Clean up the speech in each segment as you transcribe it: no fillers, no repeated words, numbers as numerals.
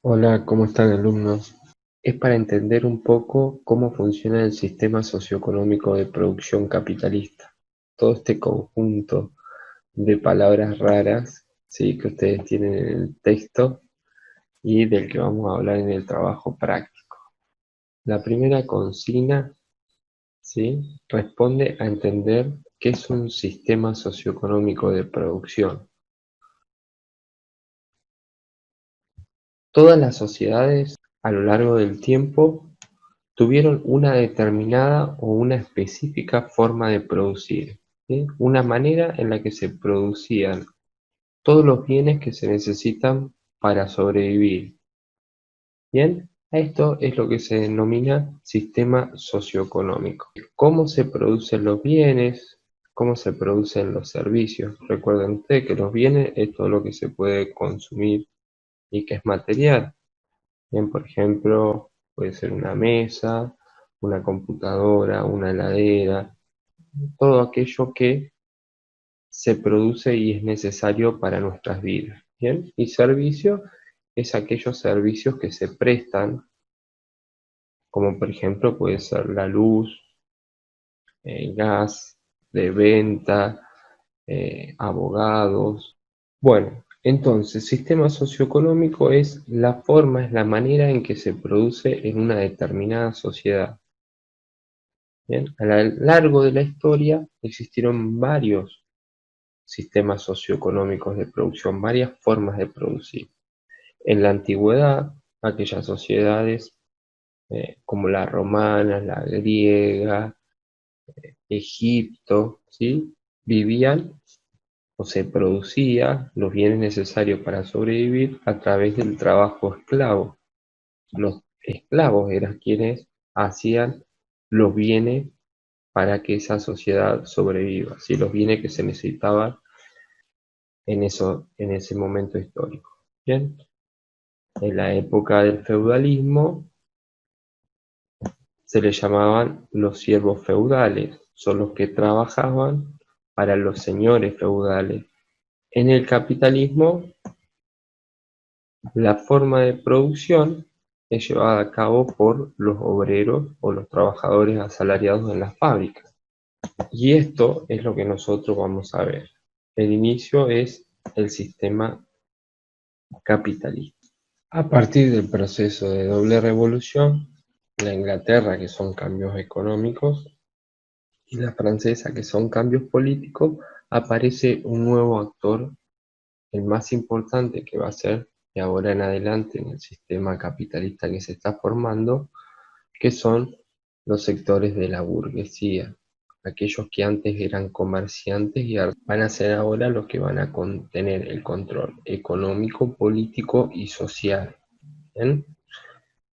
Hola, ¿cómo están alumnos? Es para entender un poco cómo funciona el sistema socioeconómico de producción capitalista. Todo este conjunto de palabras raras, ¿sí?, que ustedes tienen en el texto y del que vamos a hablar en el trabajo práctico. La primera consigna, ¿sí?, responde a entender qué es un sistema socioeconómico de producción. Todas las sociedades a lo largo del tiempo tuvieron una determinada o una específica forma de producir, ¿sí? Una manera en la que se producían todos los bienes que se necesitan para sobrevivir. Bien, a esto es lo que se denomina sistema socioeconómico. ¿Cómo se producen los bienes? ¿Cómo se producen los servicios? Recuerden ustedes que los bienes es todo lo que se puede consumir y que es material. Bien, por ejemplo, puede ser una mesa, una computadora, una heladera, todo aquello que se produce y es necesario para nuestras vidas. Bien, y servicio es aquellos servicios que se prestan, como por ejemplo puede ser la luz, gas, de venta, abogados. Bueno, entonces, sistema socioeconómico es la forma, es la manera en que se produce en una determinada sociedad. Bien, a lo largo de la historia existieron varios sistemas socioeconómicos de producción, varias formas de producir. En la antigüedad, aquellas sociedades como la romana, la griega, Egipto, ¿sí?, vivían o se producía los bienes necesarios para sobrevivir a través del trabajo esclavo. Los esclavos eran quienes hacían los bienes para que esa sociedad sobreviva, ¿sí?, los bienes que se necesitaban en ese momento histórico. Bien, en la época del feudalismo se les llamaban los siervos feudales, son los que trabajaban para los señores feudales. En el capitalismo, la forma de producción es llevada a cabo por los obreros o los trabajadores asalariados en las fábricas. Y esto es lo que nosotros vamos a ver. El inicio es el sistema capitalista. A partir del proceso de doble revolución, la Inglaterra, que son cambios económicos, y la francesa, que son cambios políticos, aparece un nuevo actor, el más importante que va a ser de ahora en adelante en el sistema capitalista que se está formando, que son los sectores de la burguesía. Aquellos que antes eran comerciantes y van a ser ahora los que van a tener el control económico, político y social. ¿Bien?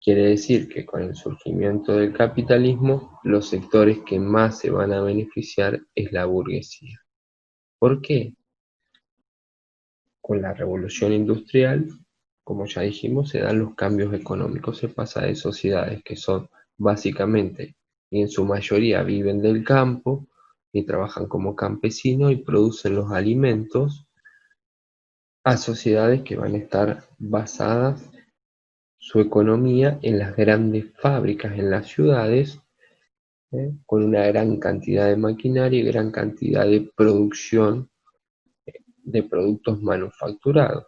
Quiere decir que con el surgimiento del capitalismo, los sectores que más se van a beneficiar es la burguesía. ¿Por qué? Con la revolución industrial, como ya dijimos, se dan los cambios económicos. Se pasa de sociedades que son básicamente, y en su mayoría viven del campo, y trabajan como campesinos y producen los alimentos, a sociedades que van a estar basadas su economía en las grandes fábricas, en las ciudades, con una gran cantidad de maquinaria y gran cantidad de producción de productos manufacturados,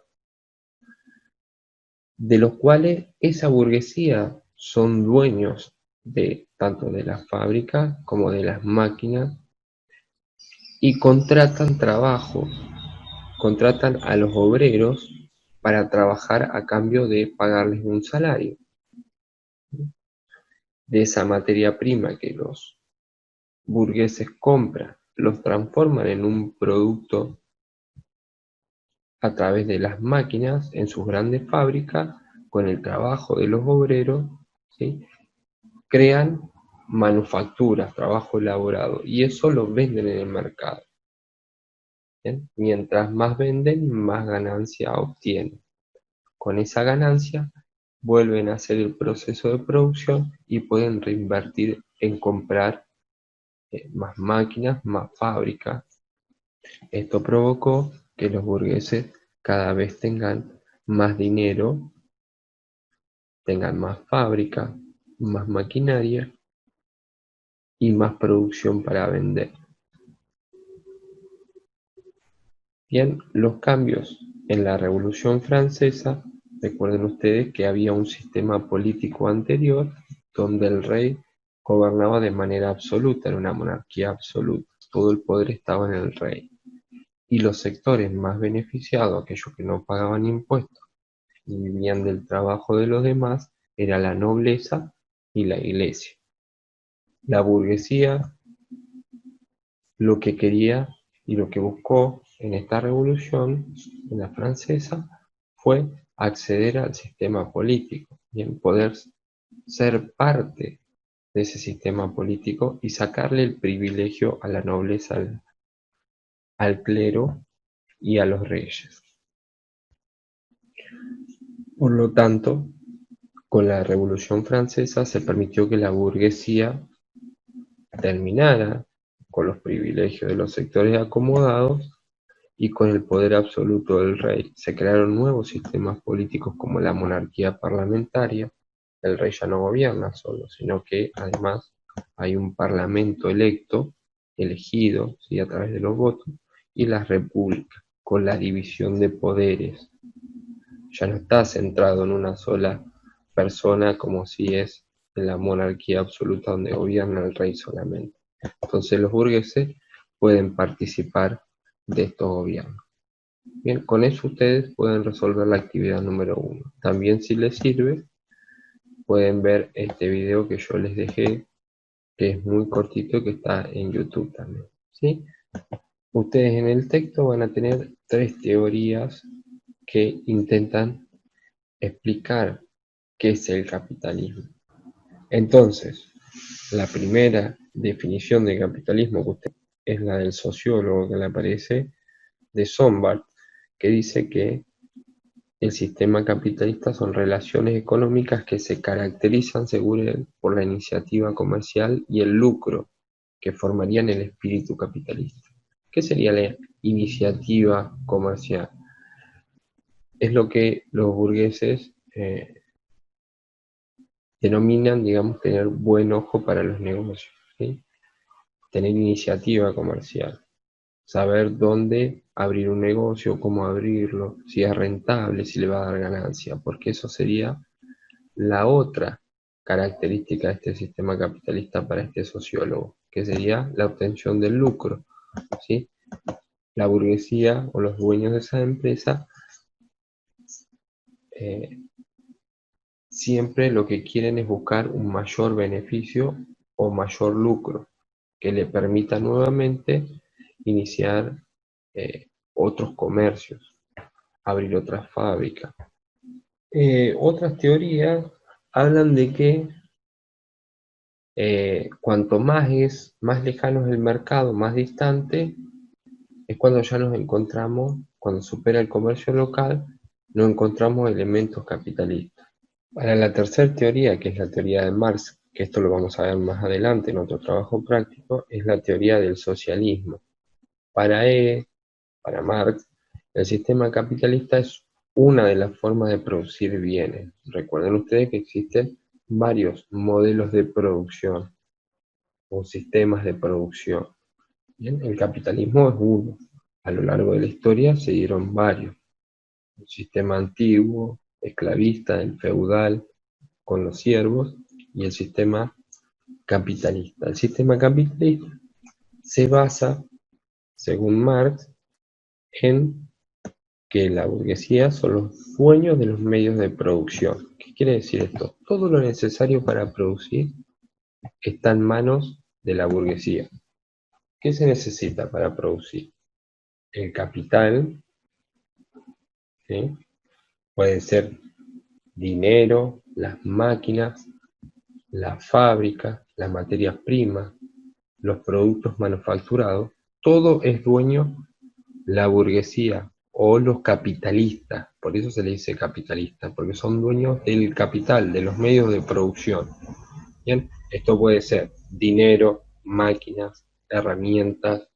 de los cuales esa burguesía son dueños de tanto de las fábricas como de las máquinas y contratan a los obreros para trabajar a cambio de pagarles un salario. De esa materia prima que los burgueses compran, los transforman en un producto a través de las máquinas en sus grandes fábricas, con el trabajo de los obreros, ¿sí?, crean manufacturas, trabajo elaborado, y eso lo venden en el mercado. ¿Bien? Mientras más venden, más ganancia obtienen. Con esa ganancia vuelven a hacer el proceso de producción y pueden reinvertir en comprar más máquinas, más fábricas. Esto provocó que los burgueses cada vez tengan más dinero tengan más fábrica, más maquinaria y más producción para vender. Bien, los cambios en la Revolución Francesa, recuerden ustedes que había un sistema político anterior donde el rey gobernaba de manera absoluta, era una monarquía absoluta, todo el poder estaba en el rey. Y los sectores más beneficiados, aquellos que no pagaban impuestos y vivían del trabajo de los demás, era la nobleza y la iglesia. La burguesía lo que quería y lo que buscó en esta revolución, en la francesa, fue acceder al sistema político y en poder ser parte de ese sistema político y sacarle el privilegio a la nobleza, al clero y a los reyes. Por lo tanto, con la Revolución Francesa se permitió que la burguesía terminara con los privilegios de los sectores acomodados y con el poder absoluto del rey. Se crearon nuevos sistemas políticos como la monarquía parlamentaria. El rey ya no gobierna solo, sino que además hay un parlamento electo, elegido, ¿sí?, a través de los votos, y la república, con la división de poderes. Ya no está centrado en una sola persona como si es en la monarquía absoluta donde gobierna el rey solamente. Entonces los burgueses pueden participar de estos gobiernos. Bien, con eso ustedes pueden resolver la actividad número 1. También, si les sirve, pueden ver este video que yo les dejé, que es muy cortito, que está en YouTube también, ¿sí? Ustedes en el texto van a tener 3 teorías que intentan explicar qué es el capitalismo. Entonces, la primera definición de capitalismo que usted es la del sociólogo que le aparece, de Sombart, que dice que el sistema capitalista son relaciones económicas que se caracterizan, según él, por la iniciativa comercial y el lucro, que formarían el espíritu capitalista. ¿Qué sería la iniciativa comercial? Es lo que los burgueses denominan, digamos, tener buen ojo para los negocios, ¿sí? Tener iniciativa comercial, saber dónde abrir un negocio, cómo abrirlo, si es rentable, si le va a dar ganancia, porque eso sería la otra característica de este sistema capitalista para este sociólogo, que sería la obtención del lucro, ¿sí? La burguesía o los dueños de esa empresa siempre lo que quieren es buscar un mayor beneficio o mayor lucro que le permita nuevamente iniciar otros comercios, abrir otras fábricas. Otras teorías hablan de que cuanto más lejano es el mercado, más distante, es cuando ya nos encontramos, cuando supera el comercio local, nos encontramos elementos capitalistas. Para la tercera teoría, que es la teoría de Marx, que esto lo vamos a ver más adelante en otro trabajo práctico, es la teoría del socialismo. Para Marx, el sistema capitalista es una de las formas de producir bienes. Recuerden ustedes que existen varios modelos de producción o sistemas de producción. Bien, el capitalismo es uno. A lo largo de la historia se dieron varios. El sistema antiguo, esclavista, el feudal, con los siervos, y el sistema capitalista. El sistema capitalista se basa, según Marx, en que la burguesía son los dueños de los medios de producción. ¿Qué quiere decir esto? Todo lo necesario para producir está en manos de la burguesía. ¿Qué se necesita para producir? El capital, ¿sí? Puede ser dinero, las máquinas, la fábrica, las materias primas, los productos manufacturados, todo es dueño la burguesía o los capitalistas. Por eso se le dice capitalista, porque son dueños del capital, de los medios de producción. Bien, esto puede ser dinero, máquinas, herramientas,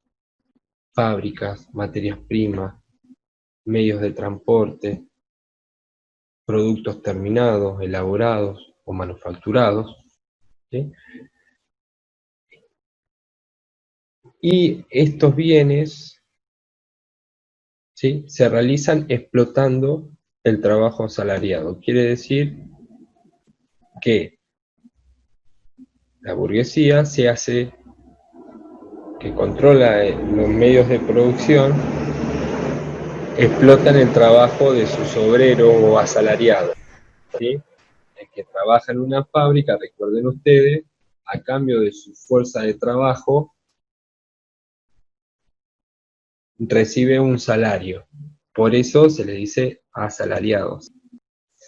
fábricas, materias primas, medios de transporte, productos terminados, elaborados o manufacturados, ¿sí? Y estos bienes, ¿sí?, se realizan explotando el trabajo asalariado. Quiere decir que la burguesía se hace, que controla los medios de producción, explotan el trabajo de sus obreros o asalariados, ¿sí? El que trabaja en una fábrica, recuerden ustedes, a cambio de su fuerza de trabajo, recibe un salario. Por eso se le dice asalariados.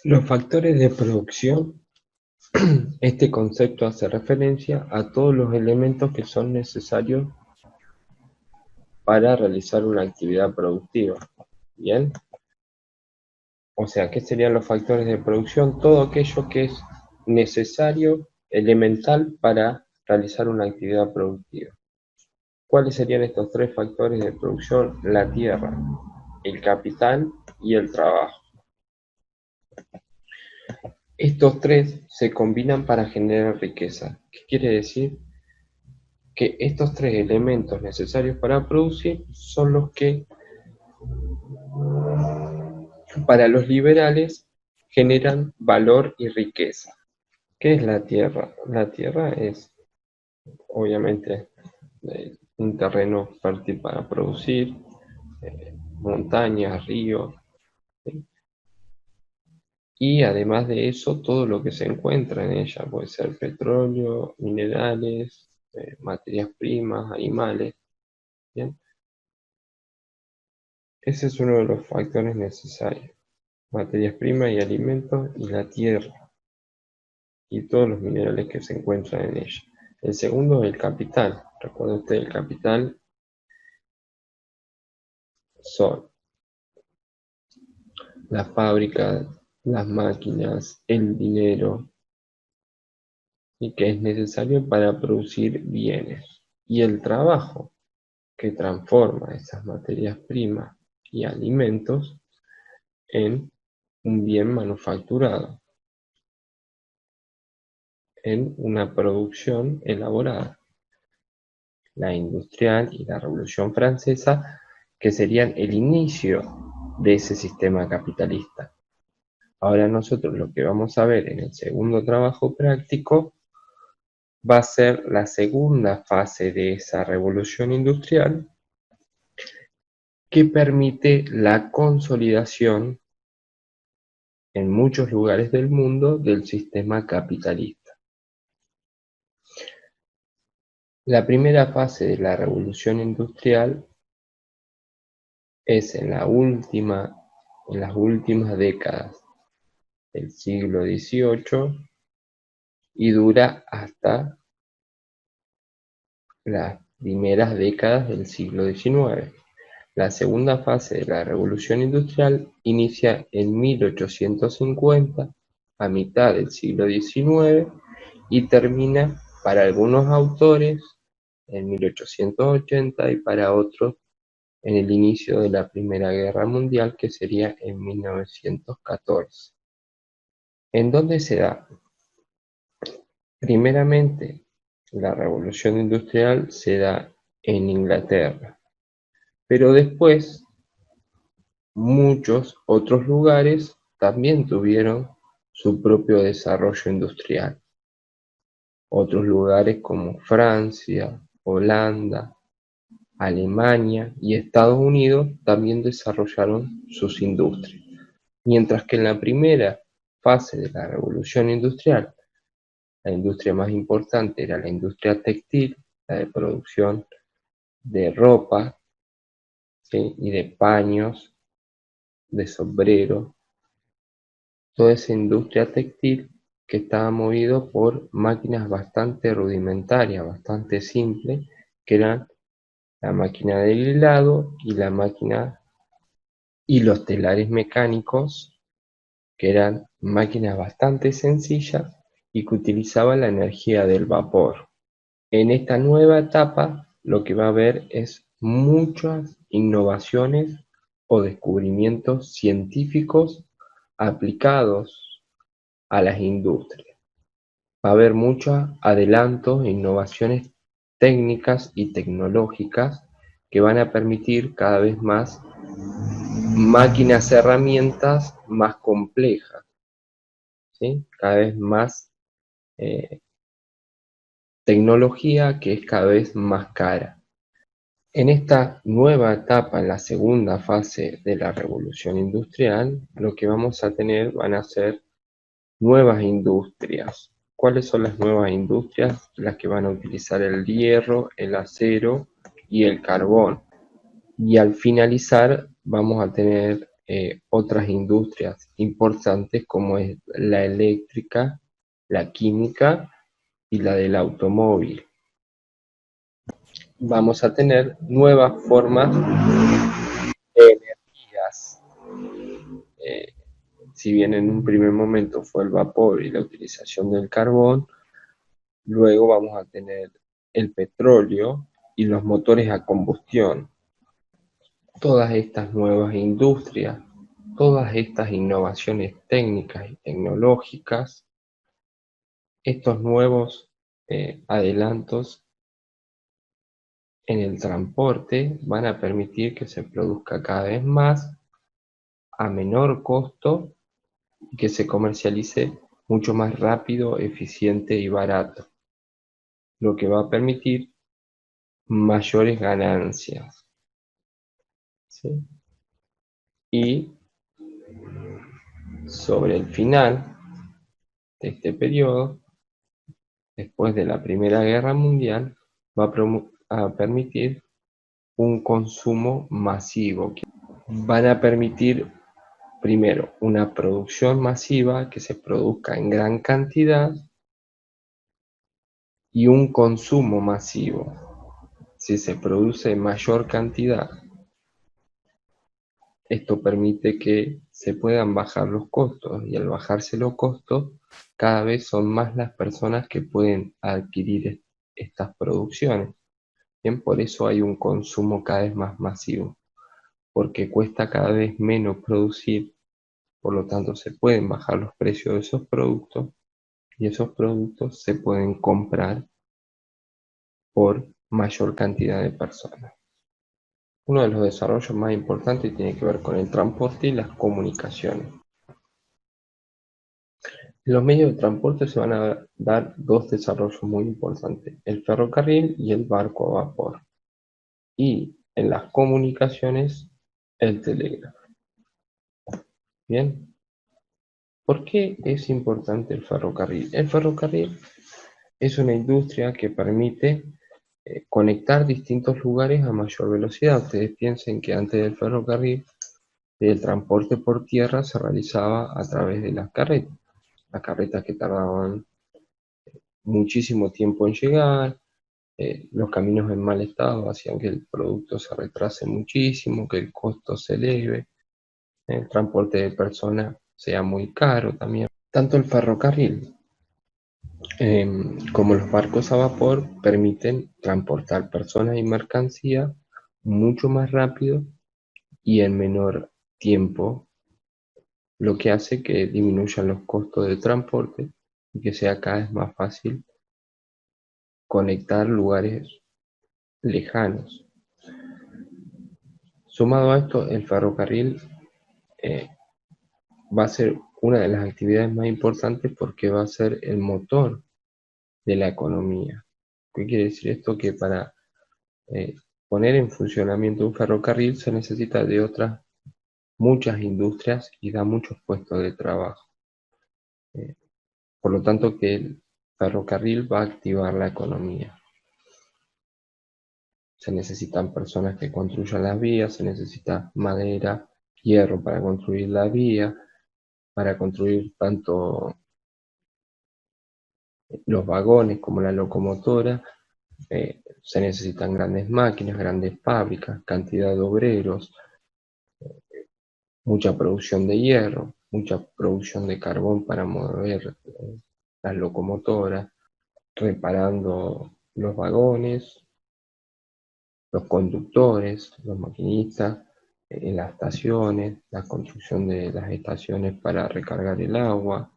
Los factores de producción, este concepto hace referencia a todos los elementos que son necesarios para realizar una actividad productiva. ¿Bien? O sea, ¿qué serían los factores de producción? Todo aquello que es necesario, elemental para realizar una actividad productiva. ¿Cuáles serían estos tres factores de producción? La tierra, el capital y el trabajo. Estos tres se combinan para generar riqueza. ¿Qué quiere decir? Que estos tres elementos necesarios para producir son los que, para los liberales, generan valor y riqueza. ¿Qué es la tierra? La tierra es, obviamente, un terreno fértil para producir, montañas, ríos, ¿sí? Y además de eso, todo lo que se encuentra en ella, puede ser petróleo, minerales, materias primas, animales, ¿bien? Ese es uno de los factores necesarios, materias primas y alimentos y la tierra y todos los minerales que se encuentran en ella. El segundo es el capital. Recuerden ustedes, el capital son las fábricas, las máquinas, el dinero, y que es necesario para producir bienes. Y el trabajo, que transforma esas materias primas y alimentos en un bien manufacturado, en una producción elaborada. La industrial y la Revolución Francesa, que serían el inicio de ese sistema capitalista. Ahora nosotros lo que vamos a ver en el segundo trabajo práctico va a ser la segunda fase de esa revolución industrial, que permite la consolidación en muchos lugares del mundo del sistema capitalista. La primera fase de la revolución industrial es en las últimas décadas del siglo XVIII y dura hasta las primeras décadas del siglo XIX. La segunda fase de la revolución industrial inicia en 1850, a mitad del siglo XIX, y termina para algunos autores en 1880 y para otros en el inicio de la Primera Guerra Mundial, que sería en 1914. ¿En dónde se da? Primeramente, la revolución industrial se da en Inglaterra, pero después muchos otros lugares también tuvieron su propio desarrollo industrial. Otros lugares como Francia, Holanda, Alemania y Estados Unidos también desarrollaron sus industrias. Mientras que en la primera fase de la revolución industrial, la industria más importante era la industria textil, la de producción de ropa, ¿sí?, y de paños, de sombreros, toda esa industria textil que estaba movido por máquinas bastante rudimentarias, bastante simples, que eran la máquina del hilado y la máquina y los telares mecánicos, que eran máquinas bastante sencillas y que utilizaban la energía del vapor. En esta nueva etapa lo que va a haber es muchas innovaciones o descubrimientos científicos aplicados a las industrias. Va a haber muchos adelantos e innovaciones técnicas y tecnológicas que van a permitir cada vez más máquinas, herramientas más complejas, ¿sí? Cada vez más tecnología que es cada vez más cara. En esta nueva etapa, en la segunda fase de la revolución industrial, lo que vamos a tener van a ser nuevas industrias. ¿Cuáles son las nuevas industrias? Las que van a utilizar el hierro, el acero y el carbón. Y al finalizar vamos a tener otras industrias importantes como es la eléctrica, la química y la del automóvil. Vamos a tener nuevas formas de energías. Si bien en un primer momento fue el vapor y la utilización del carbón, luego vamos a tener el petróleo y los motores a combustión. Todas estas nuevas industrias, todas estas innovaciones técnicas y tecnológicas, estos nuevos adelantos en el transporte van a permitir que se produzca cada vez más a menor costo y que se comercialice mucho más rápido, eficiente y barato, lo que va a permitir mayores ganancias, ¿sí? Y sobre el final de este periodo, después de la Primera Guerra Mundial, va a permitir un consumo masivo. Van a permitir, primero, una producción masiva que se produzca en gran cantidad y un consumo masivo. Si se produce en mayor cantidad, esto permite que se puedan bajar los costos y al bajarse los costos, cada vez son más las personas que pueden adquirir estas producciones. Bien, por eso hay un consumo cada vez más masivo, porque cuesta cada vez menos producir, por lo tanto se pueden bajar los precios de esos productos y esos productos se pueden comprar por mayor cantidad de personas. Uno de los desarrollos más importantes tiene que ver con el transporte y las comunicaciones. En los medios de transporte se van a dar dos desarrollos muy importantes, el ferrocarril y el barco a vapor. Y en las comunicaciones, el telégrafo. Bien, ¿por qué es importante el ferrocarril? El ferrocarril es una industria que permite conectar distintos lugares a mayor velocidad. Ustedes piensen que antes del ferrocarril, el transporte por tierra se realizaba a través de las carretas que tardaban muchísimo tiempo en llegar, los caminos en mal estado hacían que el producto se retrase muchísimo, que el costo se eleve, el transporte de personas sea muy caro también. Tanto el ferrocarril como los barcos a vapor permiten transportar personas y mercancías mucho más rápido y en menor tiempo, lo que hace que disminuyan los costos de transporte y que sea cada vez más fácil conectar lugares lejanos. Sumado a esto, el ferrocarril eh, va a ser una de las actividades más importantes porque va a ser el motor de la economía. ¿Qué quiere decir esto? Que para eh, poner en funcionamiento un ferrocarril se necesita de otras muchas industrias y da muchos puestos de trabajo. Por lo tanto, que el ferrocarril va a activar la economía. Se necesitan personas que construyan las vías, se necesita madera, hierro para construir la vía, para construir tanto los vagones como la locomotora. Se necesitan grandes máquinas, grandes fábricas, cantidad de obreros, mucha producción de hierro, mucha producción de carbón para mover las locomotoras, reparando los vagones, los conductores, los maquinistas, en las estaciones, la construcción de las estaciones para recargar el agua,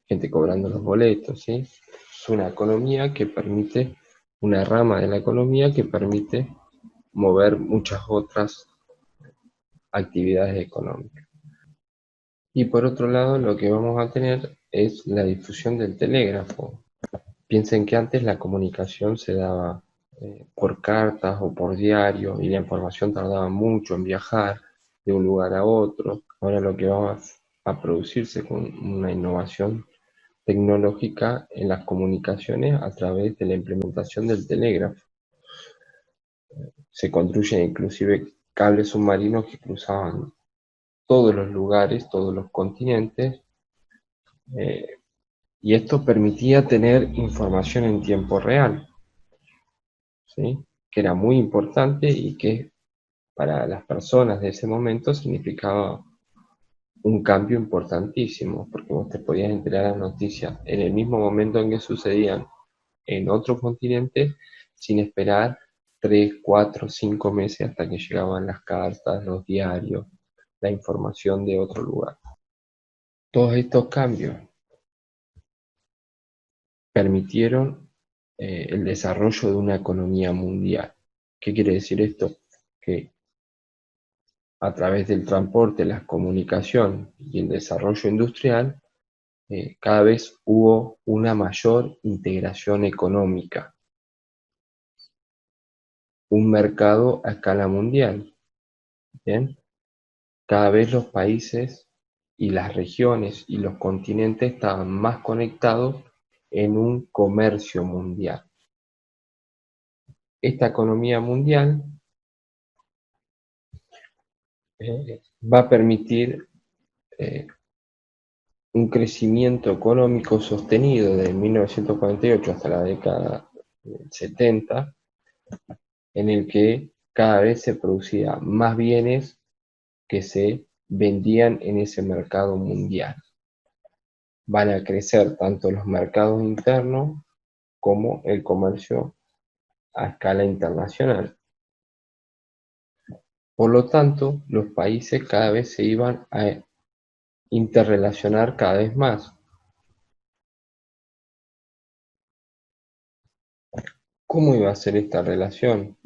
gente cobrando los boletos, ¿sí? Es una economía que permite, una rama de la economía que permite mover muchas otras actividades económicas. Y por otro lado, lo que vamos a tener es la difusión del telégrafo. Piensen que antes la comunicación se daba por cartas o por diario y la información tardaba mucho en viajar de un lugar a otro. Ahora lo que va a producirse con una innovación tecnológica en las comunicaciones a través de la implementación del telégrafo. Se construyen inclusive cables submarinos que cruzaban todos los lugares, todos los continentes, eh, y esto permitía tener información en tiempo real, ¿sí? Que era muy importante y que para las personas de ese momento significaba un cambio importantísimo, porque vos te podías enterar de las noticias en el mismo momento en que sucedían en otro continente, sin esperar 3, 4, 5 meses hasta que llegaban las cartas, los diarios, la información de otro lugar. Todos estos cambios permitieron el desarrollo de una economía mundial. ¿Qué quiere decir esto? Que a través del transporte, la comunicación y el desarrollo industrial, cada vez hubo una mayor integración económica, un mercado a escala mundial. ¿Bien? Cada vez los países y las regiones y los continentes estaban más conectados en un comercio mundial. Esta economía mundial va a permitir un crecimiento económico sostenido desde 1948 hasta la década 70, en el que cada vez se producía más bienes que se vendían en ese mercado mundial. Van a crecer tanto los mercados internos como el comercio a escala internacional. Por lo tanto, los países cada vez se iban a interrelacionar cada vez más. ¿Cómo iba a ser esta relación?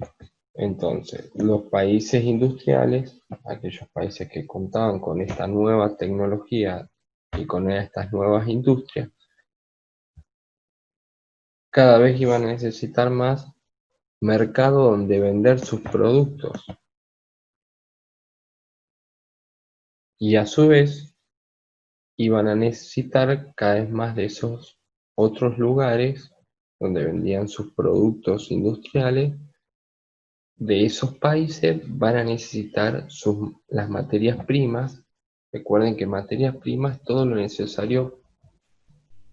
Entonces, los países industriales, aquellos países que contaban con esta nueva tecnología y con estas nuevas industrias, cada vez iban a necesitar más mercado donde vender sus productos. Y a su vez, iban a necesitar cada vez más de esos otros lugares donde vendían sus productos industriales. De esos países van a necesitar las materias primas. Recuerden que materias primas es todo lo necesario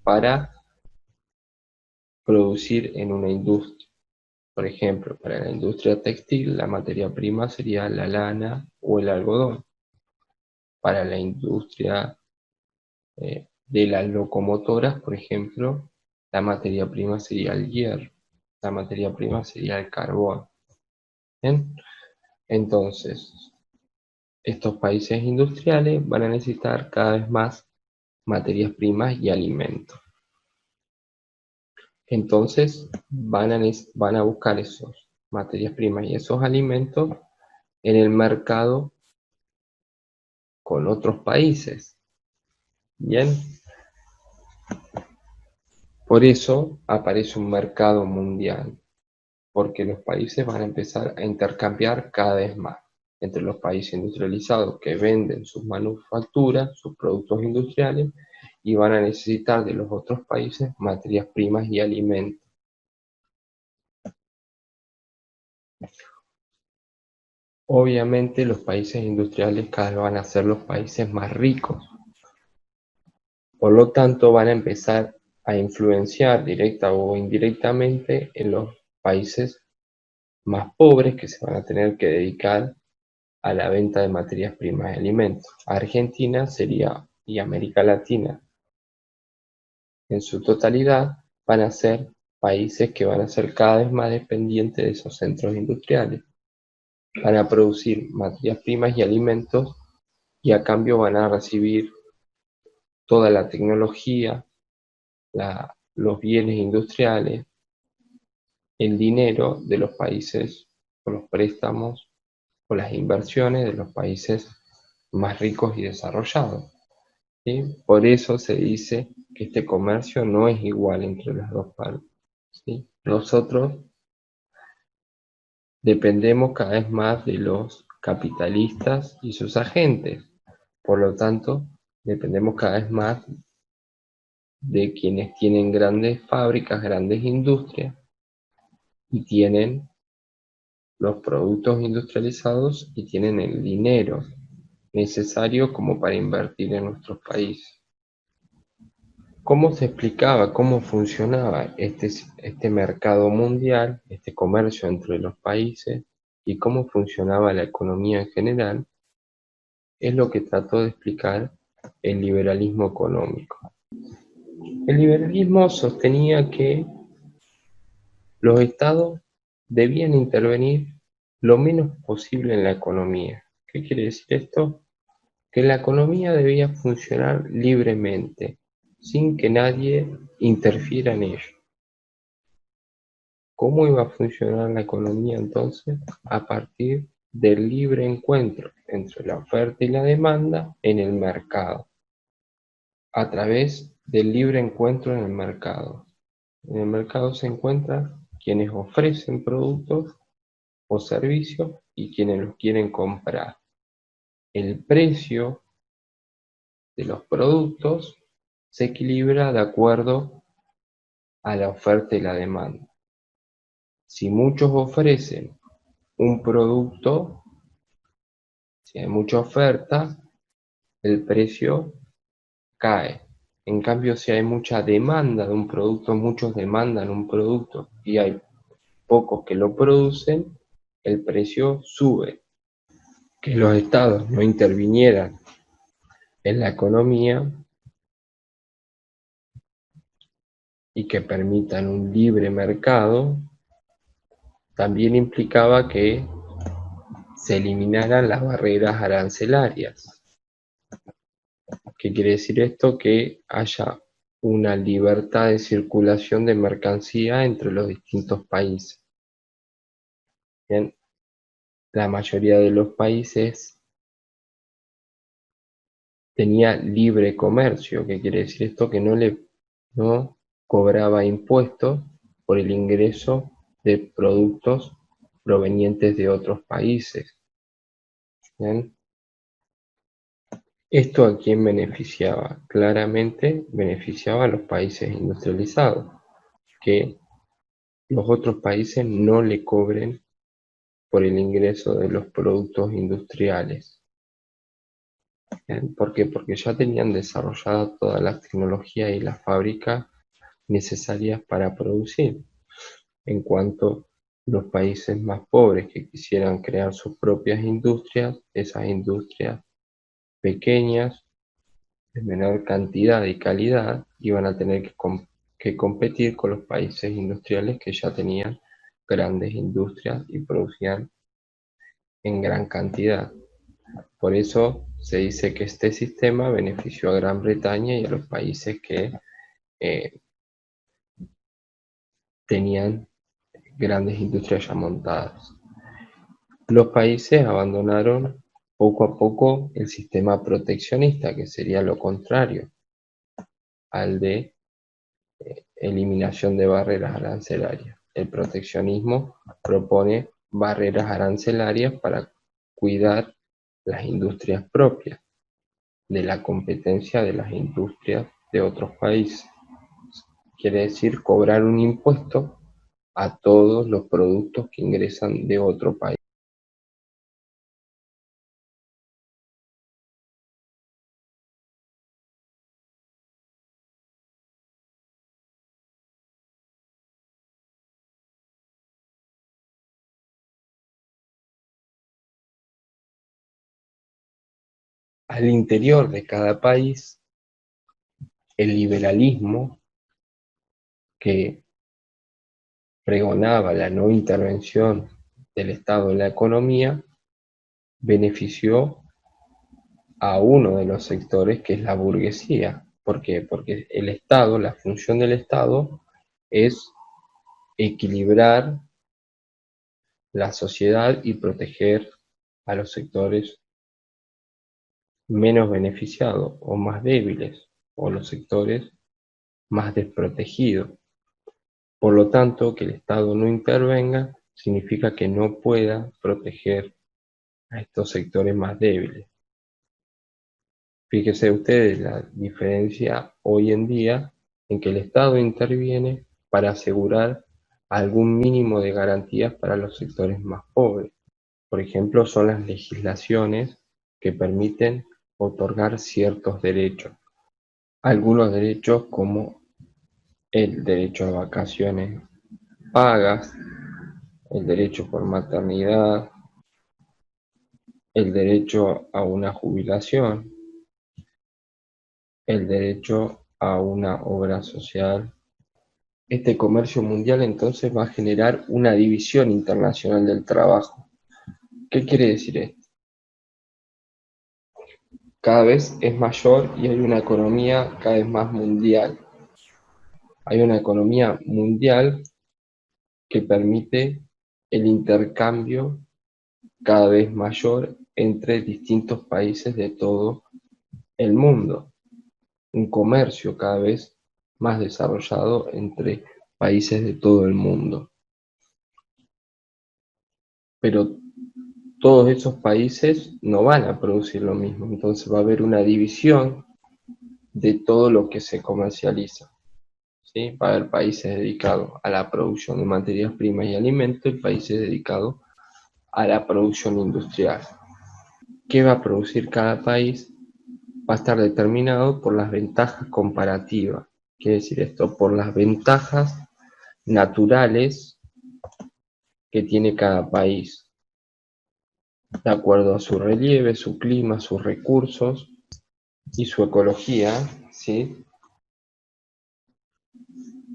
para producir en una industria. Por ejemplo, para la industria textil, la materia prima sería la lana o el algodón. Para la industria de las locomotoras, por ejemplo, la materia prima sería el hierro, la materia prima sería el carbón. ¿Bien? Entonces, estos países industriales van a necesitar cada vez más materias primas y alimentos. Entonces, van a buscar esas materias primas y esos alimentos en el mercado con otros países. Bien, por eso aparece un mercado mundial, porque los países van a empezar a intercambiar cada vez más entre los países industrializados que venden sus manufacturas, sus productos industriales, y van a necesitar de los otros países materias primas y alimentos. Obviamente los países industriales cada vez van a ser los países más ricos, por lo tanto van a empezar a influenciar directa o indirectamente en los países más pobres que se van a tener que dedicar a la venta de materias primas y alimentos. Argentina sería, y América Latina en su totalidad, van a ser países que van a ser cada vez más dependientes de esos centros industriales. van a producir materias primas y alimentos y a cambio van a recibir toda la tecnología, los bienes industriales, el dinero de los países o los préstamos o las inversiones de los países más ricos y desarrollados, ¿sí? Por eso se dice que este comercio no es igual entre las dos partes, ¿sí? Nosotros dependemos cada vez más de los capitalistas y sus agentes, por lo tanto, dependemos cada vez más de quienes tienen grandes fábricas, grandes industrias y tienen los productos industrializados y tienen el dinero necesario como para invertir en nuestros países. ¿Cómo se explicaba, cómo funcionaba este mercado mundial, este comercio entre los países y cómo funcionaba la economía en general? Es lo que trató de explicar el liberalismo económico. El liberalismo sostenía que los estados debían intervenir lo menos posible en la economía. ¿Qué quiere decir esto? Que la economía debía funcionar libremente, sin que nadie interfiera en ello. ¿Cómo iba a funcionar la economía entonces? A partir del libre encuentro entre la oferta y la demanda en el mercado, a través del libre encuentro en el mercado. En el mercado se encuentran quienes ofrecen productos o servicios y quienes los quieren comprar. El precio de los productos se equilibra de acuerdo a la oferta y la demanda. Si muchos ofrecen un producto, si hay mucha oferta, el precio cae. En cambio, si hay mucha demanda de un producto, muchos demandan un producto y hay pocos que lo producen, el precio sube. Que los estados no intervinieran en la economía y que permitan un libre mercado, también implicaba que se eliminaran las barreras arancelarias. ¿Qué quiere decir esto? Que haya una libertad de circulación de mercancía entre los distintos países. Bien, la mayoría de los países tenía libre comercio. ¿Qué quiere decir esto? Que no cobraba impuestos por el ingreso de productos provenientes de otros países. ¿Bien? ¿Esto a quién beneficiaba? Claramente beneficiaba a los países industrializados, que los otros países no le cobren por el ingreso de los productos industriales. ¿Bien? ¿Por qué? Porque ya tenían desarrollada toda la tecnología y las fábricas necesarias para producir. En cuanto los países más pobres que quisieran crear sus propias industrias, esas industrias pequeñas, de menor cantidad y calidad, iban a tener que competir con los países industriales que ya tenían grandes industrias y producían en gran cantidad. Por eso se dice que este sistema benefició a Gran Bretaña y a los países que eh, tenían grandes industrias ya montadas. Los países abandonaron poco a poco el sistema proteccionista, que sería lo contrario al de eliminación de barreras arancelarias. El proteccionismo propone barreras arancelarias para cuidar las industrias propias de la competencia de las industrias de otros países. Quiere decir cobrar un impuesto a todos los productos que ingresan de otro país. Al interior de cada país, el liberalismo, que pregonaba la no intervención del Estado en la economía, benefició a uno de los sectores, que es la burguesía. ¿Por qué? Porque el Estado, la función del Estado es equilibrar la sociedad y proteger a los sectores menos beneficiados o más débiles, o los sectores más desprotegidos. Por lo tanto, que el Estado no intervenga significa que no pueda proteger a estos sectores más débiles. Fíjense ustedes la diferencia hoy en día en que el Estado interviene para asegurar algún mínimo de garantías para los sectores más pobres. Por ejemplo, son las legislaciones que permiten otorgar ciertos derechos. Algunos derechos como el derecho a vacaciones pagas, el derecho por maternidad, el derecho a una jubilación, el derecho a una obra social. Este comercio mundial entonces va a generar una división internacional del trabajo. ¿Qué quiere decir esto? Cada vez es mayor y hay una economía cada vez más mundial. Hay una economía mundial que permite el intercambio cada vez mayor entre distintos países de todo el mundo. Un comercio cada vez más desarrollado entre países de todo el mundo. Pero todos esos países no van a producir lo mismo, entonces va a haber una división de todo lo que se comercializa. ¿Sí? Va a haber países dedicados a la producción de materias primas y alimentos y países dedicados a la producción industrial. ¿Qué va a producir cada país? Va a estar determinado por las ventajas comparativas. Quiere decir esto, por las ventajas naturales que tiene cada país, de acuerdo a su relieve, su clima, sus recursos y su ecología, ¿sí?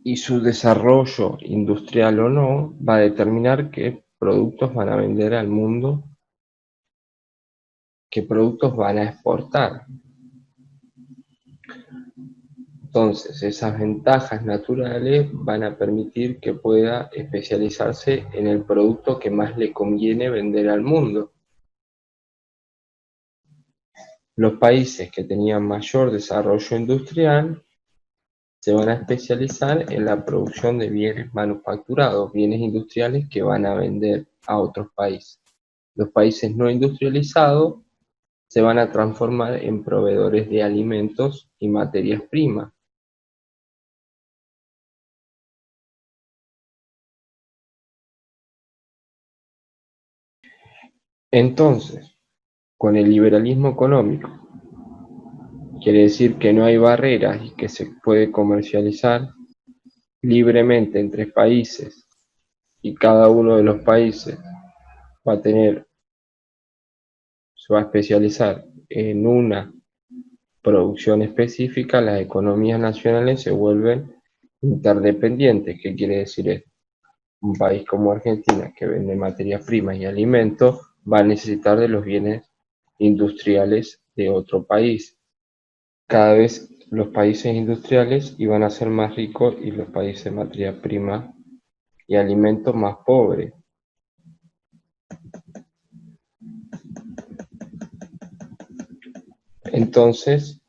Y su desarrollo industrial o no va a determinar qué productos van a vender al mundo, qué productos van a exportar. Entonces, esas ventajas naturales van a permitir que pueda especializarse en el producto que más le conviene vender al mundo. Los países que tenían mayor desarrollo industrial se van a especializar en la producción de bienes manufacturados, bienes industriales que van a vender a otros países. Los países no industrializados se van a transformar en proveedores de alimentos y materias primas. Entonces, con el liberalismo económico, quiere decir que no hay barreras y que se puede comercializar libremente entre países y cada uno de los países va a tener, se va a especializar en una producción específica. Las economías nacionales se vuelven interdependientes. ¿Qué quiere decir esto? Un país como Argentina, que vende materias primas y alimentos, va a necesitar de los bienes industriales de otro país. Cada vez los países industriales iban a ser más ricos y los países de materias primas y alimentos más pobres. Entonces,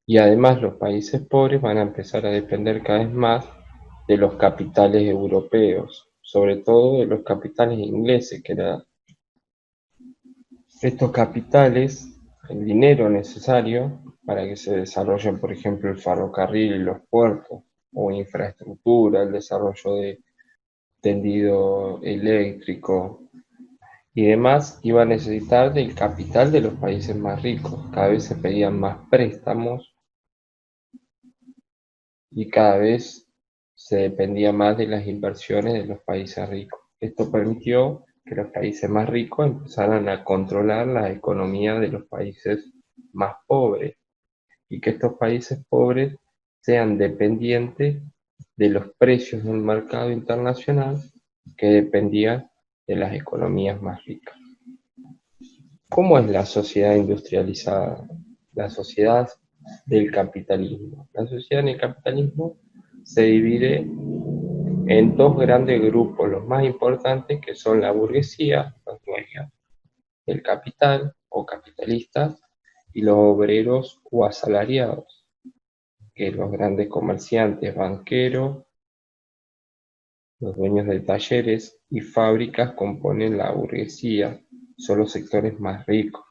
y además los países pobres van a empezar a depender cada vez más de los capitales europeos, sobre todo de los capitales ingleses, que eran estos capitales, el dinero necesario para que se desarrollen, por ejemplo, el ferrocarril y los puertos, o infraestructura, el desarrollo de tendido eléctrico y demás, iba a necesitar del capital de los países más ricos. Cada vez se pedían más préstamos y cada vez se dependía más de las inversiones de los países ricos. Esto permitió que los países más ricos empezaran a controlar la economía de los países más pobres y que estos países pobres sean dependientes de los precios del mercado internacional, que dependían de las economías más ricas. ¿Cómo es la sociedad industrializada? La sociedad del capitalismo. La sociedad del capitalismo se divide en dos grandes grupos, los más importantes, que son la burguesía, los dueños del capital o capitalistas, y los obreros o asalariados, que los grandes comerciantes, banqueros, los dueños de talleres y fábricas componen la burguesía, son los sectores más ricos.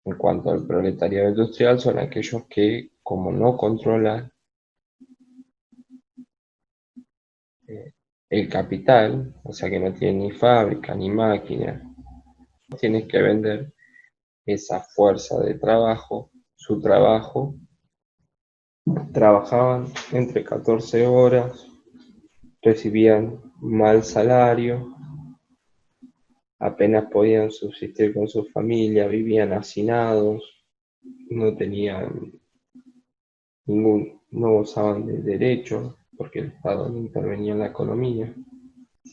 En cuanto al proletariado industrial, son aquellos que, como no controlan el capital, o sea que no tienen ni fábrica ni máquina, tienen que vender esa fuerza de trabajo, su trabajo. Trabajaban entre 14 horas, recibían mal salario, apenas podían subsistir con su familia, vivían hacinados, no tenían no gozaban de derechos, porque el Estado no intervenía en la economía.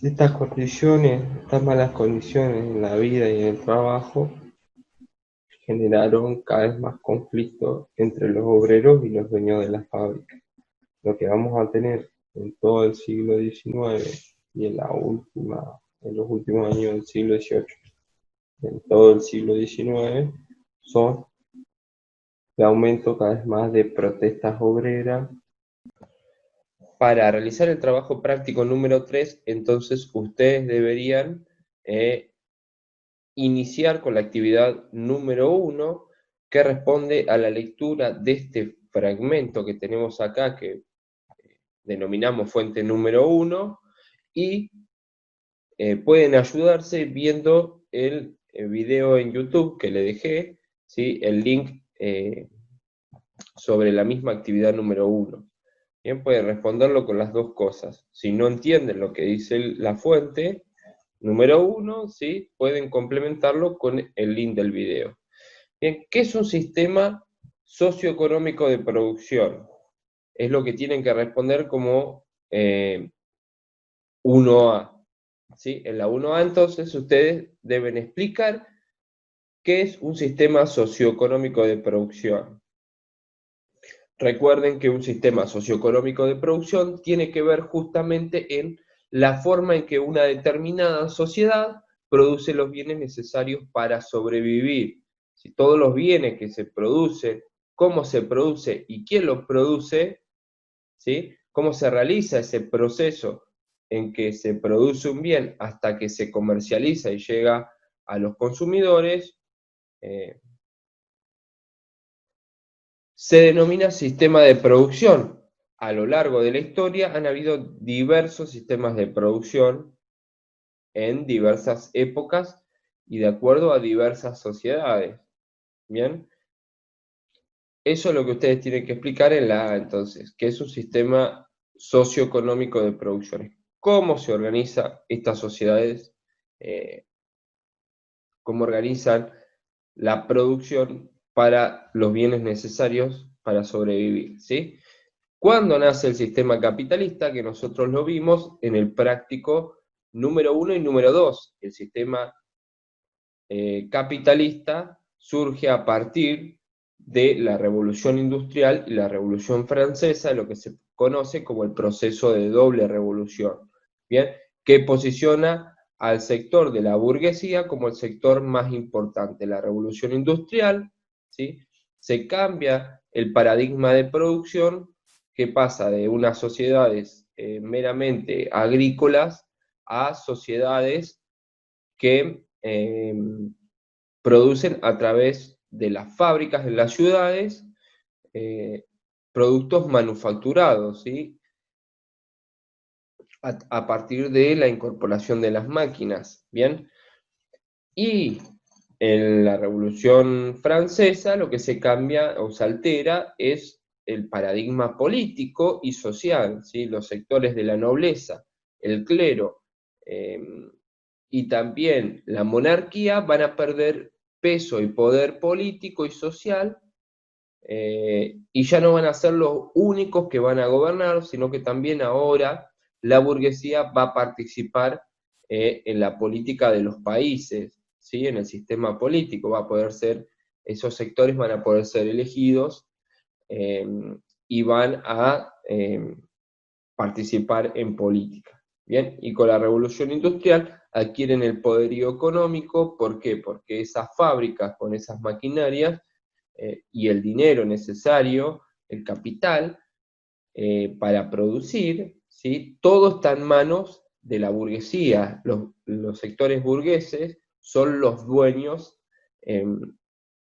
Estas condiciones, estas malas condiciones en la vida y en el trabajo, generaron cada vez más conflictos entre los obreros y los dueños de las fábricas. Lo que vamos a tener en todo el siglo XIX y en los últimos años del siglo XVIII, en todo el siglo XIX, son el aumento cada vez más de protestas obreras. Para realizar el trabajo práctico número 3, entonces ustedes deberían iniciar con la actividad número 1, que responde a la lectura de este fragmento que tenemos acá, que denominamos fuente número 1, y pueden ayudarse viendo el video en YouTube que le dejé, ¿sí? El link sobre la misma actividad número 1. Bien, pueden responderlo con las dos cosas. Si no entienden lo que dice la fuente número 1, ¿sí? Pueden complementarlo con el link del video. Bien, ¿qué es un sistema socioeconómico de producción? Es lo que tienen que responder como 1A. ¿Sí? En la 1A, entonces, ustedes deben explicar qué es un sistema socioeconómico de producción. Recuerden que un sistema socioeconómico de producción tiene que ver justamente en la forma en que una determinada sociedad produce los bienes necesarios para sobrevivir. Si todos los bienes que se producen, cómo se produce y quién los produce, ¿sí? Cómo se realiza ese proceso en que se produce un bien hasta que se comercializa y llega a los consumidores, se denomina sistema de producción. A lo largo de la historia han habido diversos sistemas de producción en diversas épocas y de acuerdo a diversas sociedades. Bien, eso es lo que ustedes tienen que explicar en la A, entonces, que es un sistema socioeconómico de producción. ¿Cómo se organizan estas sociedades? ¿Cómo organizan la producción para los bienes necesarios para sobrevivir? ¿Sí? ¿Cuándo nace el sistema capitalista? Que nosotros lo vimos en el práctico número 1 y número 2. El sistema capitalista surge a partir de la Revolución Industrial y la Revolución Francesa, lo que se conoce como el proceso de doble revolución, ¿bien? Que posiciona al sector de la burguesía como el sector más importante. La Revolución Industrial, ¿sí? Se cambia el paradigma de producción, que pasa de unas sociedades meramente agrícolas a sociedades que producen a través de las fábricas en las ciudades productos manufacturados, ¿sí? A partir de la incorporación de las máquinas, ¿bien? Y en la Revolución Francesa lo que se cambia o se altera es el paradigma político y social, ¿sí? Los sectores de la nobleza, el clero y también la monarquía van a perder peso y poder político y social y ya no van a ser los únicos que van a gobernar, sino que también ahora la burguesía va a participar en la política de los países, ¿sí? En el sistema político va a poder ser, esos sectores van a poder ser elegidos y van a participar en política. Bien, y con la revolución industrial adquieren el poderío económico. ¿Por qué? Porque esas fábricas con esas maquinarias y el dinero necesario, el capital, para producir, ¿sí? Todo está en manos de la burguesía. Los sectores burgueses son los dueños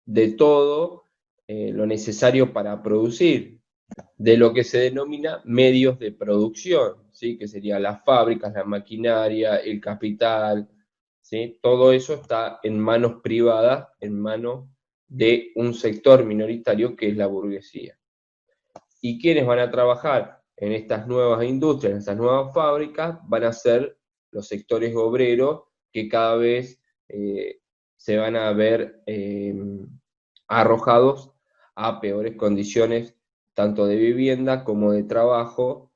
de todo lo necesario para producir, de lo que se denomina medios de producción, ¿sí? Que serían las fábricas, la maquinaria, el capital, ¿sí? Todo eso está en manos privadas, en manos de un sector minoritario que es la burguesía. ¿Y quiénes van a trabajar en estas nuevas industrias, en estas nuevas fábricas? Van a ser los sectores obreros que cada vez se van a ver arrojados a peores condiciones, tanto de vivienda como de trabajo.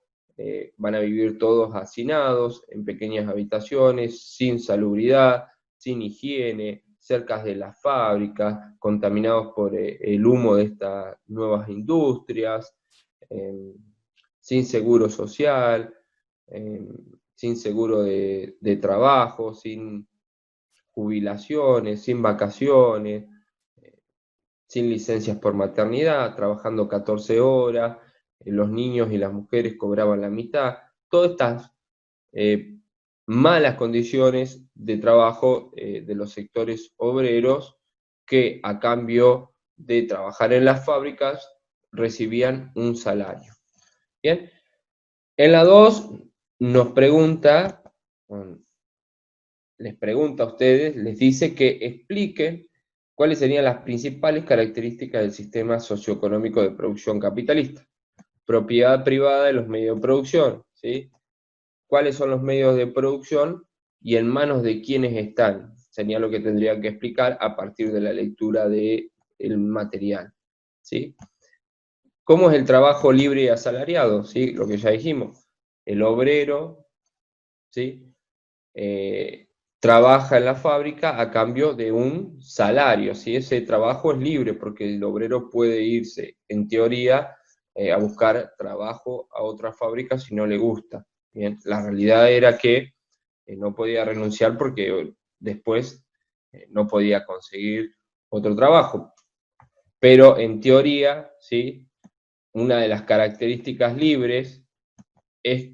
Van a vivir todos hacinados, en pequeñas habitaciones, sin salubridad, sin higiene, cerca de las fábricas, contaminados por el humo de estas nuevas industrias, sin seguro social, sin seguro de trabajo, sin jubilaciones, sin vacaciones, sin licencias por maternidad, trabajando 14 horas, los niños y las mujeres cobraban la mitad. Todas estas malas condiciones de trabajo de los sectores obreros que a cambio de trabajar en las fábricas recibían un salario. Bien, en la 2 nos pregunta, les pregunta a ustedes, les dice que expliquen cuáles serían las principales características del sistema socioeconómico de producción capitalista. Propiedad privada de los medios de producción, ¿sí? ¿Cuáles son los medios de producción y en manos de quiénes están? Sería lo que tendría que explicar a partir de la lectura del material, ¿sí? ¿Cómo es el trabajo libre y asalariado? ¿Sí? Lo que ya dijimos. El obrero, ¿sí? Trabaja en la fábrica a cambio de un salario, ¿sí? Ese trabajo es libre porque el obrero puede irse, en teoría, a buscar trabajo a otra fábrica si no le gusta. Bien, la realidad era que no podía renunciar porque después no podía conseguir otro trabajo. Pero en teoría, ¿sí? Una de las características libres es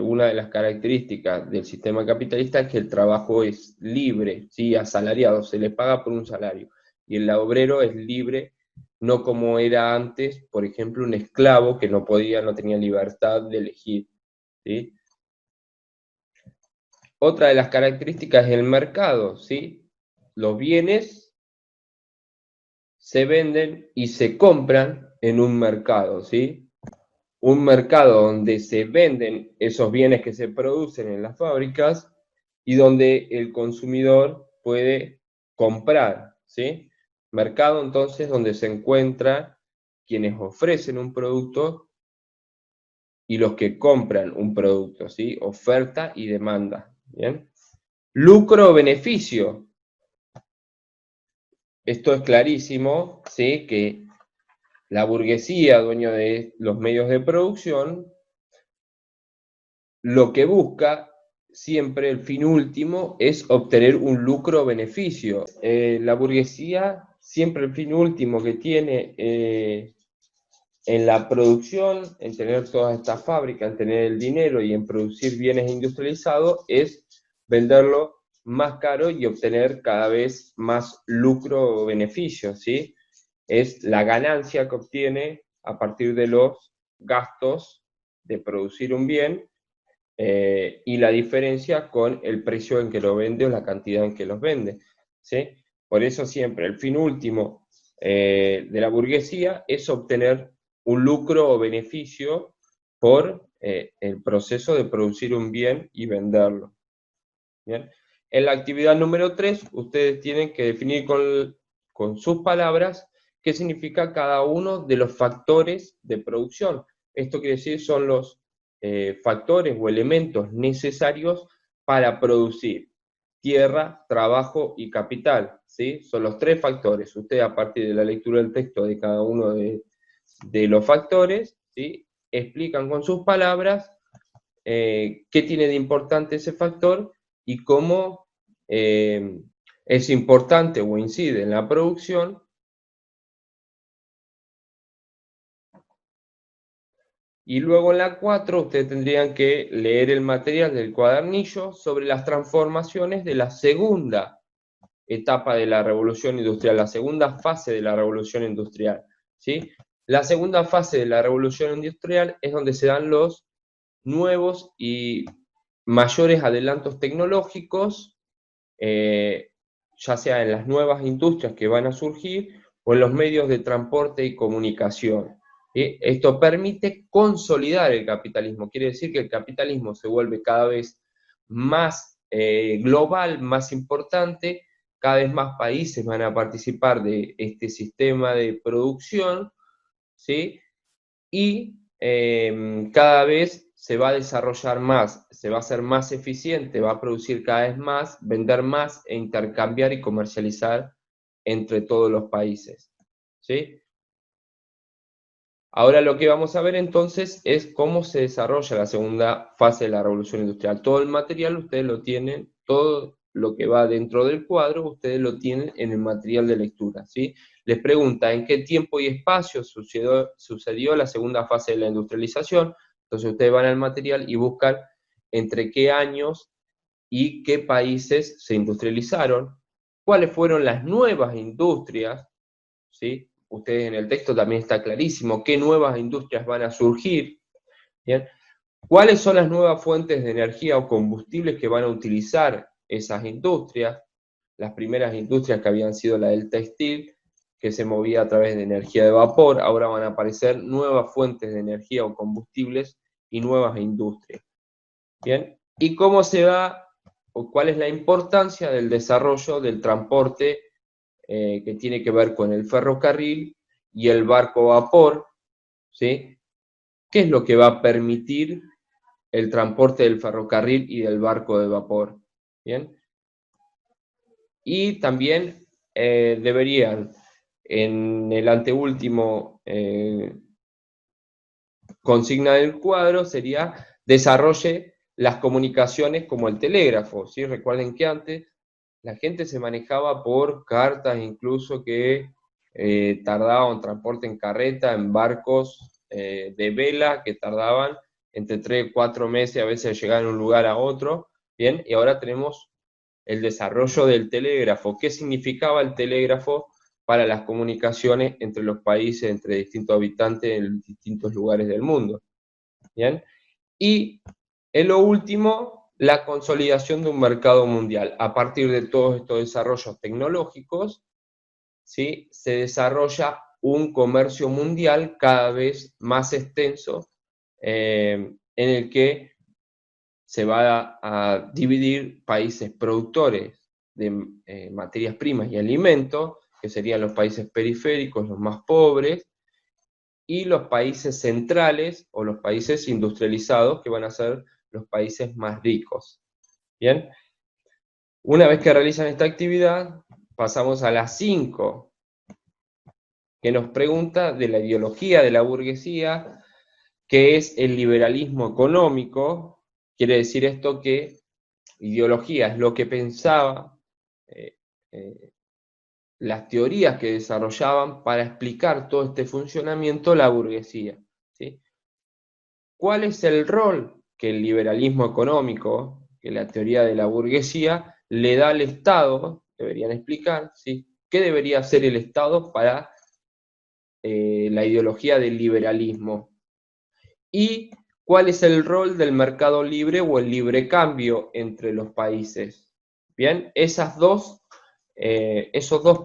una de las características del sistema capitalista es que el trabajo es libre, ¿sí? Asalariado, se le paga por un salario. Y el obrero es libre, no como era antes, por ejemplo, un esclavo que no podía, no tenía libertad de elegir, ¿sí? Otra de las características es el mercado, ¿sí? Los bienes se venden y se compran en un mercado, ¿sí? Un mercado donde se venden esos bienes que se producen en las fábricas y donde el consumidor puede comprar, ¿sí? Mercado entonces donde se encuentran quienes ofrecen un producto y los que compran un producto, ¿sí? Oferta y demanda, ¿bien? Lucro o beneficio. Esto es clarísimo, ¿sí? Que la burguesía, dueño de los medios de producción, lo que busca siempre, el fin último, es obtener un lucro o beneficio. La burguesía, siempre el fin último que tiene en la producción, en tener todas estas fábricas, en tener el dinero y en producir bienes industrializados, es venderlo más caro y obtener cada vez más lucro o beneficio, ¿sí? Es la ganancia que obtiene a partir de los gastos de producir un bien y la diferencia con el precio en que lo vende o la cantidad en que los vende, ¿sí? Por eso siempre el fin último de la burguesía es obtener un lucro o beneficio por el proceso de producir un bien y venderlo. ¿Bien? En la actividad número 3, ustedes tienen que definir con sus palabras qué significa cada uno de los factores de producción. Esto quiere decir son los factores o elementos necesarios para producir: tierra, trabajo y capital, ¿sí? Son los tres factores. Ustedes, a partir de la lectura del texto de cada uno de los factores, ¿sí?, explican con sus palabras qué tiene de importante ese factor y cómo es importante o incide en la producción. Y luego en la 4 ustedes tendrían que leer el material del cuadernillo sobre las transformaciones de la segunda etapa de la revolución industrial, la segunda fase de la revolución industrial, ¿sí? La segunda fase de la revolución industrial es donde se dan los nuevos y mayores adelantos tecnológicos, ya sea en las nuevas industrias que van a surgir o en los medios de transporte y comunicación. ¿Sí? Esto permite consolidar el capitalismo, quiere decir que el capitalismo se vuelve cada vez más global, más importante, cada vez más países van a participar de este sistema de producción, ¿sí? Y cada vez se va a desarrollar más, se va a hacer más eficiente, va a producir cada vez más, vender más e intercambiar y comercializar entre todos los países, ¿sí? Ahora lo que vamos a ver entonces es cómo se desarrolla la segunda fase de la revolución industrial. Todo el material ustedes lo tienen, todo lo que va dentro del cuadro, ustedes lo tienen en el material de lectura, ¿sí? Les pregunta en qué tiempo y espacio sucedió la segunda fase de la industrialización. Entonces ustedes van al material y buscan entre qué años y qué países se industrializaron, cuáles fueron las nuevas industrias, ¿sí? Ustedes en el texto también está clarísimo qué nuevas industrias van a surgir, ¿bien? ¿Cuáles son las nuevas fuentes de energía o combustibles que van a utilizar esas industrias? Las primeras industrias que habían sido la del textil, que se movía a través de energía de vapor, ahora van a aparecer nuevas fuentes de energía o combustibles y nuevas industrias. ¿Bien? ¿Y cómo se va, o cuál es la importancia del desarrollo del transporte que tiene que ver con el ferrocarril y el barco a vapor, ¿sí? ¿Qué es lo que va a permitir el transporte del ferrocarril y del barco de vapor? ¿Bien? Y también deberían, en el anteúltimo consigna del cuadro, sería desarrolle las comunicaciones como el telégrafo, ¿sí? Recuerden que antes la gente se manejaba por cartas, incluso que tardaban transporte en carreta, en barcos de vela, que tardaban entre 3 y 4 meses a veces llegar de un lugar a otro, ¿bien? Y ahora tenemos el desarrollo del telégrafo. ¿Qué significaba el telégrafo para las comunicaciones entre los países, entre distintos habitantes en distintos lugares del mundo? ¿Bien? Y en lo último, la consolidación de un mercado mundial. A partir de todos estos desarrollos tecnológicos, ¿sí?, se desarrolla un comercio mundial cada vez más extenso, en el que se va a dividir países productores de materias primas y alimentos, que serían los países periféricos, los más pobres, y los países centrales o los países industrializados, que van a ser los países más ricos. Bien, una vez que realizan esta actividad, pasamos a las 5, que nos pregunta de la ideología de la burguesía, qué es el liberalismo económico. Quiere decir esto que ideología es lo que pensaba, las teorías que desarrollaban para explicar todo este funcionamiento la burguesía, ¿sí? ¿Cuál es el rol que el liberalismo económico, que la teoría de la burguesía, le da al Estado? Deberían explicar, ¿sí?, qué debería hacer el Estado para la ideología del liberalismo. ¿Y cuál es el rol del mercado libre o el libre cambio entre los países? Bien, esos dos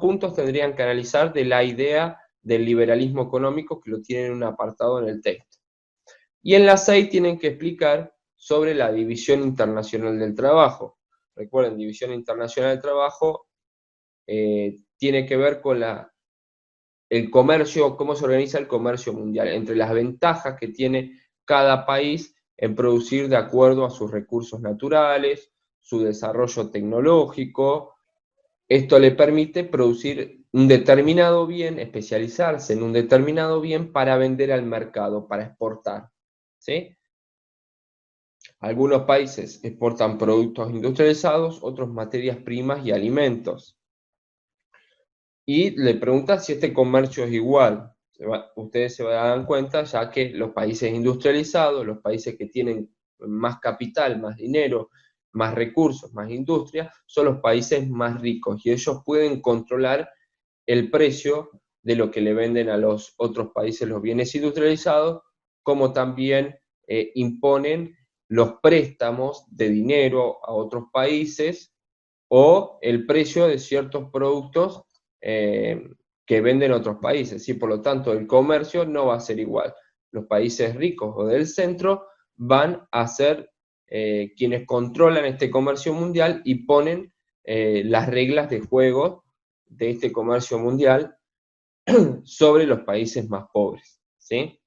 puntos tendrían que analizar de la idea del liberalismo económico, que lo tienen en un apartado en el texto. Y en la 6 tienen que explicar sobre la división internacional del trabajo. Recuerden, división internacional del trabajo tiene que ver con el comercio, cómo se organiza el comercio mundial, entre las ventajas que tiene cada país en producir de acuerdo a sus recursos naturales, su desarrollo tecnológico. Esto le permite producir un determinado bien, especializarse en un determinado bien para vender al mercado, para exportar, ¿sí? Algunos países exportan productos industrializados, otros materias primas y alimentos. Y le preguntan si este comercio es igual. Ustedes se dan cuenta ya que los países industrializados, los países que tienen más capital, más dinero, más recursos, más industria, son los países más ricos y ellos pueden controlar el precio de lo que le venden a los otros países los bienes industrializados, como también imponen los préstamos de dinero a otros países o el precio de ciertos productos eh, que venden otros países. ¿Sí? Por lo tanto, el comercio no va a ser igual. Los países ricos o del centro van a ser quienes controlan este comercio mundial y ponen las reglas de juego de este comercio mundial sobre los países más pobres, ¿sí?